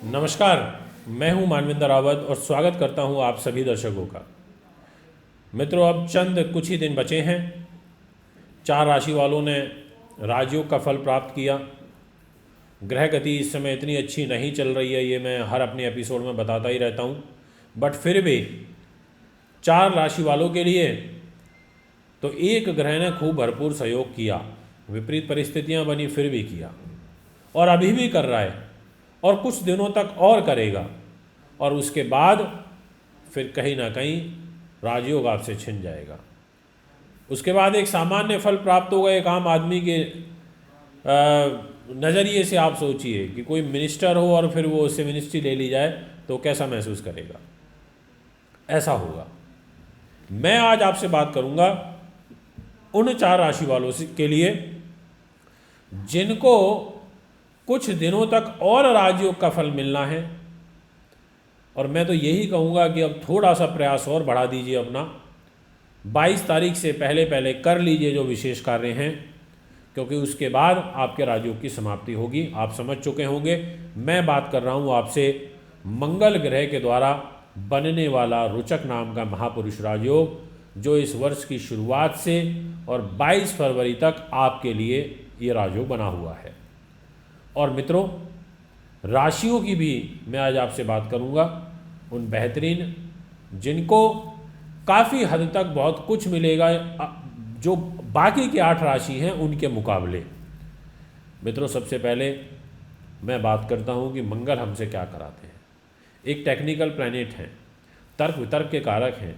नमस्कार। मैं हूं मानविंदर रावत और स्वागत करता हूं आप सभी दर्शकों का। मित्रों, अब चंद कुछ ही दिन बचे हैं। 4 राशि वालों ने राजयोग का फल प्राप्त किया। ग्रह गति इस समय इतनी अच्छी नहीं चल रही है, ये मैं हर अपने एपिसोड में बताता ही रहता हूं, बट फिर भी 4 राशि वालों के लिए तो एक ग्रह ने खूब भरपूर सहयोग किया। विपरीत परिस्थितियां बनी फिर भी किया, और अभी भी कर रहा है और कुछ दिनों तक और करेगा, और उसके बाद फिर कहीं ना कहीं राजयोग आपसे छिन जाएगा। उसके बाद एक सामान्य फल प्राप्त होगा। एक आम आदमी के नज़रिए से आप सोचिए कि कोई मिनिस्टर हो और फिर वो उससे मिनिस्ट्री ले ली जाए तो कैसा महसूस करेगा। ऐसा होगा। मैं आज आपसे बात करूंगा उन 4 राशि वालों के लिए जिनको कुछ दिनों तक और राजयोग का फल मिलना है, और मैं तो यही कहूँगा कि अब थोड़ा सा प्रयास और बढ़ा दीजिए अपना। 22 तारीख से पहले पहले कर लीजिए जो विशेष कार्य हैं, क्योंकि उसके बाद आपके राजयोग की समाप्ति होगी। आप समझ चुके होंगे मैं बात कर रहा हूँ आपसे मंगल ग्रह के द्वारा बनने वाला रुचक नाम का महापुरुष राजयोग, जो इस वर्ष की शुरुआत से और 22 फरवरी तक आपके लिए ये राजयोग बना हुआ है। और मित्रों, राशियों की भी मैं आज आपसे बात करूंगा, उन बेहतरीन जिनको काफ़ी हद तक बहुत कुछ मिलेगा जो बाकी के 8 राशि हैं उनके मुकाबले। मित्रों, सबसे पहले मैं बात करता हूं कि मंगल हमसे क्या कराते हैं। एक टेक्निकल प्लैनेट हैं, तर्क वितर्क के कारक हैं,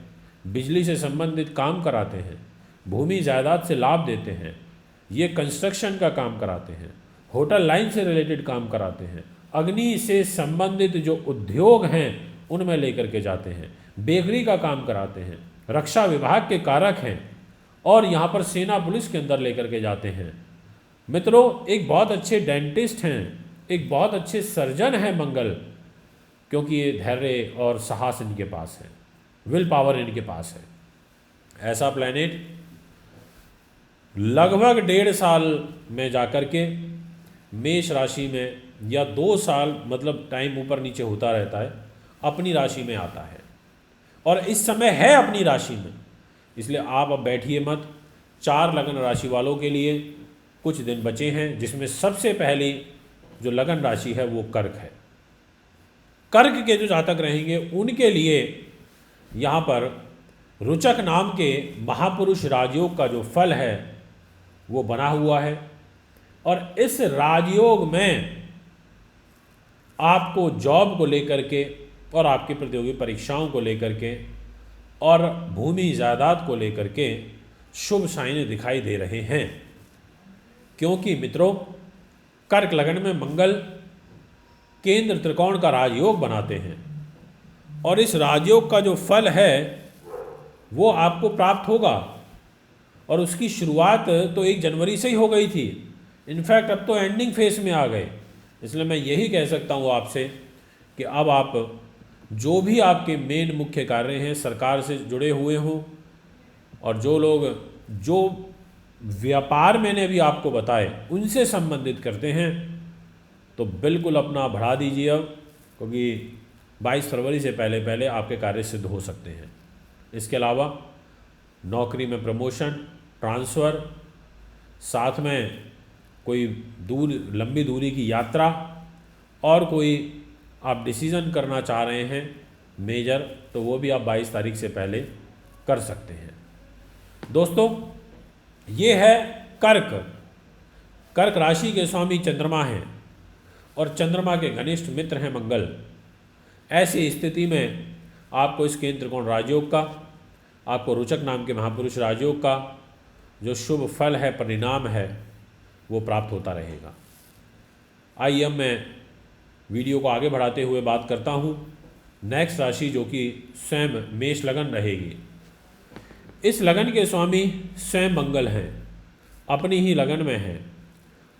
बिजली से संबंधित काम कराते हैं, भूमि जायदाद से लाभ देते हैं, ये कंस्ट्रक्शन का काम कराते हैं, होटल लाइन से रिलेटेड काम कराते हैं, अग्नि से संबंधित जो उद्योग हैं उनमें लेकर के जाते हैं, बेकरी का काम कराते हैं, रक्षा विभाग के कारक हैं, और यहाँ पर सेना पुलिस के अंदर लेकर के जाते हैं। मित्रों, एक बहुत अच्छे डेंटिस्ट हैं, एक बहुत अच्छे सर्जन हैं मंगल, क्योंकि ये धैर्य और साहस इनके पास है, विल पावर इनके पास है। ऐसा प्लैनेट लगभग 1.5 साल में जाकर के मेष राशि में, या 2 साल, मतलब टाइम ऊपर नीचे होता रहता है, अपनी राशि में आता है, और इस समय है अपनी राशि में। इसलिए आप अब बैठिए मत। 4 लगन राशि वालों के लिए कुछ दिन बचे हैं, जिसमें सबसे पहली जो लगन राशि है वो कर्क है। कर्क के जो जातक रहेंगे उनके लिए यहाँ पर रुचक नाम के महापुरुष राजयोग का जो फल है वो बना हुआ है, और इस राजयोग में आपको जॉब को लेकर के और आपकी प्रतियोगी परीक्षाओं को लेकर के और भूमि जायदाद को लेकर के शुभ साइन दिखाई दे रहे हैं। क्योंकि मित्रों, कर्क लगन में मंगल केंद्र त्रिकोण का राजयोग बनाते हैं, और इस राजयोग का जो फल है वो आपको प्राप्त होगा, और उसकी शुरुआत तो 1 जनवरी से ही हो गई थी। इनफैक्ट अब तो एंडिंग फेस में आ गए। इसलिए मैं यही कह सकता हूँ आपसे कि अब आप जो भी आपके मेन मुख्य कार्य हैं सरकार से जुड़े हुए हों, और जो लोग जो व्यापार मैंने अभी आपको बताए उनसे संबंधित करते हैं, तो बिल्कुल अपना बढ़ा दीजिए अब, क्योंकि 22 फरवरी से पहले पहले आपके कार्य सिद्ध हो सकते हैं। इसके अलावा नौकरी में प्रमोशन, ट्रांसफ़र, साथ में कोई लंबी दूरी की यात्रा, और कोई आप डिसीज़न करना चाह रहे हैं मेजर, तो वो भी आप 22 तारीख से पहले कर सकते हैं। दोस्तों, ये है कर्क। कर्क राशि के स्वामी चंद्रमा हैं, और चंद्रमा के घनिष्ठ मित्र हैं मंगल। ऐसी स्थिति में आपको इस केंद्र त्रिकोण राजयोग का, आपको रुचक नाम के महापुरुष राजयोग का जो शुभ फल है, परिणाम है, वो प्राप्त होता रहेगा। आइए अब मैं वीडियो को आगे बढ़ाते हुए बात करता हूँ नेक्स्ट राशि, जो कि स्वयं मेष लगन रहेगी। इस लगन के स्वामी स्वयं मंगल हैं, अपनी ही लगन में हैं।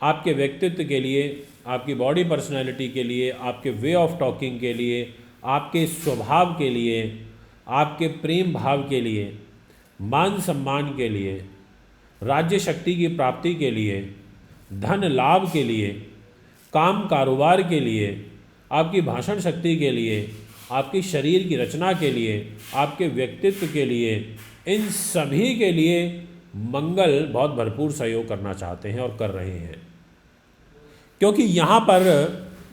आपके व्यक्तित्व के लिए, आपकी बॉडी पर्सनैलिटी के लिए, आपके वे ऑफ टॉकिंग के लिए, आपके स्वभाव के लिए, आपके प्रेम भाव के लिए, मान सम्मान के लिए, राज्य शक्ति की प्राप्ति के लिए, धन लाभ के लिए, काम कारोबार के लिए, आपकी भाषण शक्ति के लिए, आपकी शरीर की रचना के लिए, आपके व्यक्तित्व के लिए, इन सभी के लिए मंगल बहुत भरपूर सहयोग करना चाहते हैं और कर रहे हैं। क्योंकि यहाँ पर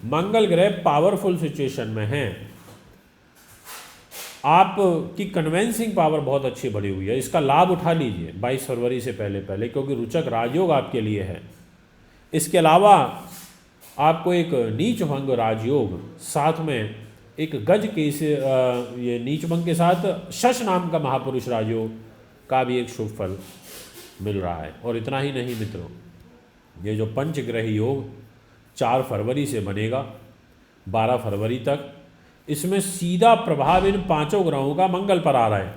मंगल ग्रह पावरफुल सिचुएशन में हैं, आपकी कन्वेंसिंग पावर बहुत अच्छी बढ़ी हुई है। इसका लाभ उठा लीजिए 22 फरवरी से पहले क्योंकि रुचक राजयोग आपके लिए है। इसके अलावा आपको एक नीच भंग राजयोग, साथ में एक गज के ये नीच भंग के साथ शश नाम का महापुरुष राजयोग का भी एक शुभ फल मिल रहा है। और इतना ही नहीं मित्रों, ये जो पंचग्रह योग 4 फरवरी से बनेगा 12 फरवरी तक, इसमें सीधा प्रभाव इन 5 ग्रहों का मंगल पर आ रहा है,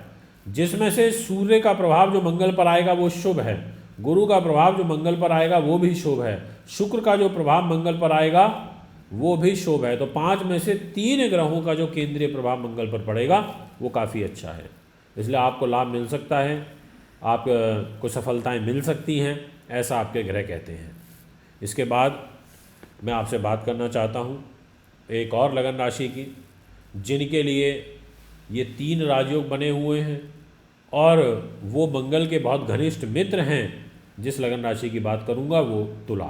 जिसमें से सूर्य का प्रभाव जो मंगल पर आएगा वो शुभ है, गुरु का प्रभाव जो मंगल पर आएगा वो भी शुभ है, शुक्र का जो प्रभाव मंगल पर आएगा वो भी शुभ है। तो 5 में से 3 ग्रहों का जो केंद्रीय प्रभाव मंगल पर पड़ेगा वो काफ़ी अच्छा है। इसलिए आपको लाभ मिल सकता है, आपको सफलताएं मिल सकती हैं, ऐसा आपके ग्रह कहते हैं। इसके बाद मैं आपसे बात करना चाहता हूँ एक और लगन राशि की, जिनके लिए ये 3 राजयोग बने हुए हैं और वो मंगल के बहुत घनिष्ठ मित्र हैं। जिस लगन राशि की बात करूँगा वो तुला।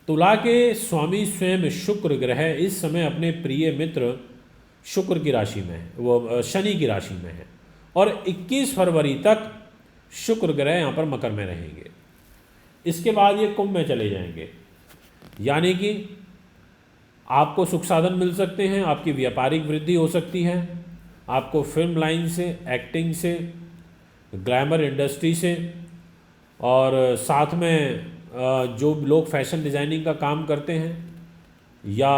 तुला के स्वामी स्वयं शुक्र ग्रह इस समय अपने प्रिय मित्र शुक्र की राशि में है, वो शनि की राशि में है, और 21 फरवरी तक शुक्र ग्रह यहाँ पर मकर में रहेंगे। इसके बाद ये कुंभ में चले जाएंगे, यानी कि आपको सुख साधन मिल सकते हैं, आपकी व्यापारिक वृद्धि हो सकती है, आपको फिल्म लाइन से, एक्टिंग से, ग्लैमर इंडस्ट्री से, और साथ में जो लोग फैशन डिज़ाइनिंग का काम करते हैं या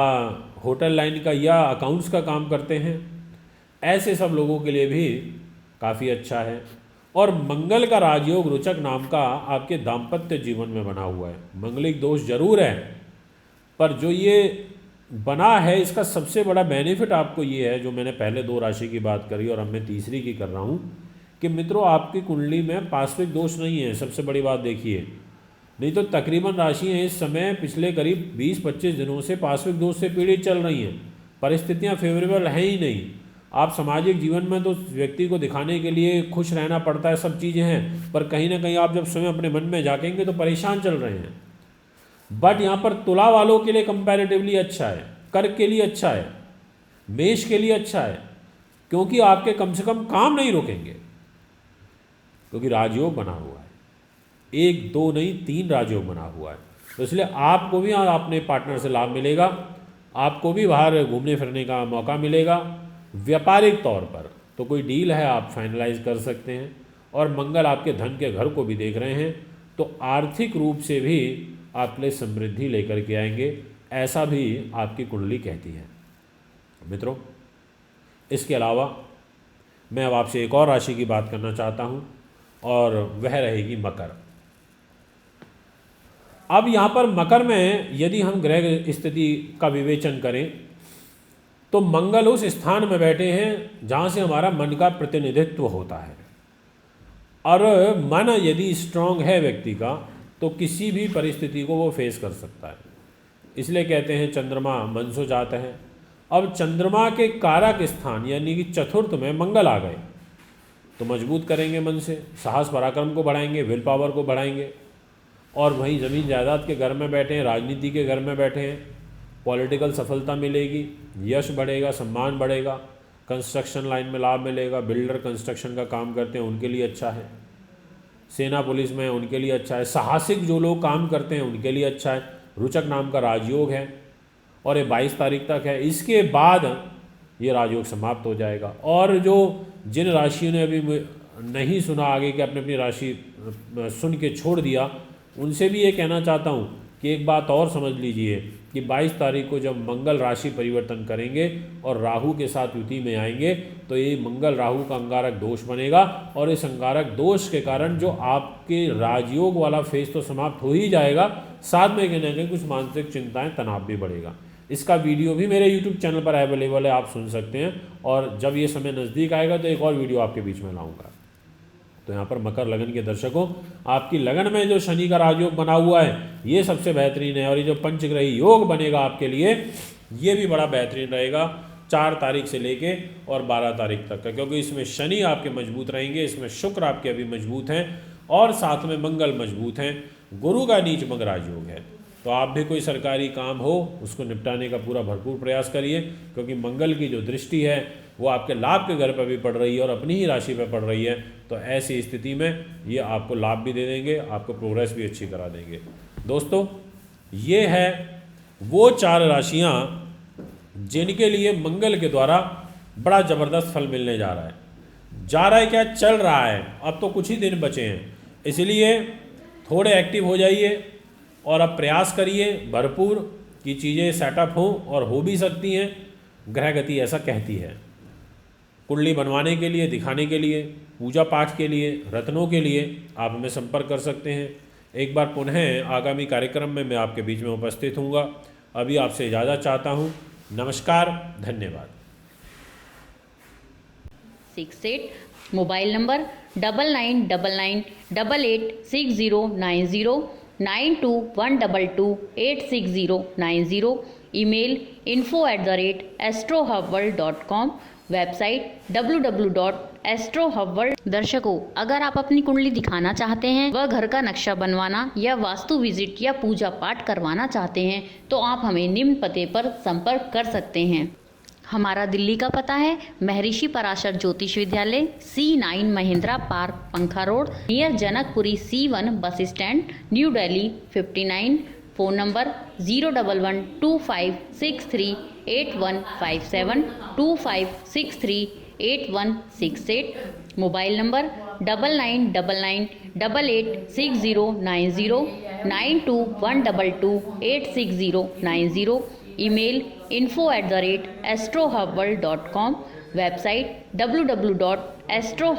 होटल लाइन का या अकाउंट्स का काम करते हैं, ऐसे सब लोगों के लिए भी काफ़ी अच्छा है। और मंगल का राजयोग रुचक नाम का आपके दाम्पत्य जीवन में बना हुआ है। मंगलिक दोष जरूर है, पर जो ये बना है इसका सबसे बड़ा बेनिफिट आपको ये है, जो मैंने पहले 2 राशि की बात करी और अब मैं तीसरी की कर रहा हूँ, कि मित्रों आपकी कुंडली में पार्श्विक दोष नहीं है। सबसे बड़ी बात देखिए, नहीं तो तकरीबन राशियाँ इस समय पिछले करीब 20-25 दिनों से पार्श्विक दोष से पीड़ित चल रही हैं। परिस्थितियाँ फेवरेबल हैं ही नहीं। आप सामाजिक जीवन में तो व्यक्ति को दिखाने के लिए खुश रहना पड़ता है, सब चीज़ें हैं, पर कहीं ना कहीं आप जब स्वयं अपने मन में झाँकेंगे तो परेशान चल रहे हैं। बट यहाँ पर तुला वालों के लिए कंपैरेटिवली अच्छा है, कर्क के लिए अच्छा है, मेष के लिए अच्छा है, क्योंकि आपके कम से कम काम नहीं रुकेंगे, क्योंकि राजयोग बना हुआ है। 1, 2 नहीं 3 राजयोग बना हुआ है। तो इसलिए आपको भी अपने पार्टनर से लाभ मिलेगा, आपको भी बाहर घूमने फिरने का मौका मिलेगा। व्यापारिक तौर पर तो कोई डील है आप फाइनलाइज कर सकते हैं, और मंगल आपके धन के घर को भी देख रहे हैं, तो आर्थिक रूप से भी आपके लिए समृद्धि लेकर के आएंगे, ऐसा भी आपकी कुंडली कहती है मित्रों। इसके अलावा मैं अब आपसे एक और राशि की बात करना चाहता हूँ, और वह रहेगी मकर। अब यहाँ पर मकर में यदि हम ग्रह स्थिति का विवेचन करें तो मंगल उस स्थान में बैठे हैं जहाँ से हमारा मन का प्रतिनिधित्व होता है, और मन यदि स्ट्रांग है व्यक्ति का तो किसी भी परिस्थिति को वो फेस कर सकता है। इसलिए कहते हैं चंद्रमा मन सो जाता है। अब चंद्रमा के कारक स्थान यानी कि चतुर्थ में मंगल आ गए तो मजबूत करेंगे मन से, साहस पराक्रम को बढ़ाएंगे, विल पावर को बढ़ाएंगे। और वहीं ज़मीन जायदाद के घर में बैठे हैं, राजनीति के घर में बैठे हैं, पॉलिटिकल सफलता मिलेगी, यश बढ़ेगा, सम्मान बढ़ेगा, कंस्ट्रक्शन लाइन में लाभ मिलेगा, बिल्डर कंस्ट्रक्शन का काम करते हैं उनके लिए अच्छा है, सेना पुलिस में उनके लिए अच्छा है, साहसिक जो लोग काम करते हैं उनके लिए अच्छा है। रुचक नाम का राजयोग है और ये 22 तारीख तक है। इसके बाद ये राजयोग समाप्त हो जाएगा। और जो जिन राशियों ने अभी नहीं सुना आगे कि अपनी अपनी राशि सुन के छोड़ दिया, उनसे भी ये कहना चाहता हूँ कि एक बात और समझ लीजिए कि 22 तारीख को जब मंगल राशि परिवर्तन करेंगे और राहु के साथ युति में आएंगे तो ये मंगल राहु का अंगारक दोष बनेगा, और इस अंगारक दोष के कारण जो आपके राजयोग वाला फेज तो समाप्त हो ही जाएगा, साथ में कहीं ना कहीं कुछ मानसिक चिंताएं, तनाव भी बढ़ेगा। इसका वीडियो भी मेरे यूट्यूब चैनल पर अवेलेबल है, आप सुन सकते हैं, और जब ये समय नज़दीक आएगा तो एक और वीडियो आपके बीच में लाऊँगा। तो यहाँ पर मकर लगन के दर्शकों आपकी लगन में जो शनि का राजयोग बना हुआ है ये सबसे बेहतरीन है, और ये जो पंचग्रही योग बनेगा आपके लिए ये भी बड़ा बेहतरीन रहेगा 4 तारीख से लेके और 12 तारीख तक का, क्योंकि इसमें शनि आपके मजबूत रहेंगे, इसमें शुक्र आपके अभी मजबूत हैं और साथ में मंगल मजबूत हैं, गुरु का नीच मंग राजयोग है। तो आप भी कोई सरकारी काम हो उसको निपटाने का पूरा भरपूर प्रयास करिए, क्योंकि मंगल की जो दृष्टि है वो आपके लाभ के घर पर भी पड़ रही है और अपनी ही राशि पर पड़ रही है। तो ऐसी स्थिति में ये आपको लाभ भी दे देंगे, आपको प्रोग्रेस भी अच्छी करा देंगे। दोस्तों ये है वो 4 राशियाँ जिनके लिए मंगल के द्वारा बड़ा ज़बरदस्त फल मिलने जा रहा है क्या, चल रहा है। अब तो कुछ ही दिन बचे हैं, इसलिए थोड़े एक्टिव हो जाइए और अब प्रयास करिए भरपूर कि चीज़ें सेटअप हों, और हो भी सकती हैं, ग्रह गति ऐसा कहती है। कुंडली बनवाने के लिए, दिखाने के लिए, पूजा पाठ के लिए, रत्नों के लिए आप हमें संपर्क कर सकते हैं। एक बार पुनः आगामी कार्यक्रम में मैं आपके बीच में उपस्थित हूँगा। अभी आपसे इजाज़त चाहता हूँ। नमस्कार, धन्यवाद। 68 mobile number 9999886090 9212286090, email info@astrohubworld.com, website www.astrohubworld। दर्शकों, अगर आप अपनी कुंडली दिखाना चाहते हैं, वह घर का नक्शा बनवाना या वास्तु विजिट या पूजा पाठ करवाना चाहते हैं, तो आप हमें निम्न पते पर संपर्क कर सकते हैं। हमारा दिल्ली का पता है महर्षि पराशर ज्योतिष विद्यालय, C9 महिंद्रा पार्क, पंखा road, near Janakpuri, C1 bus stand, new Delhi 59। Phone number 01125638157 25638168। Mobile number 9999886090 9212286090, email info@astrohubworld.com, website www.astrohubworld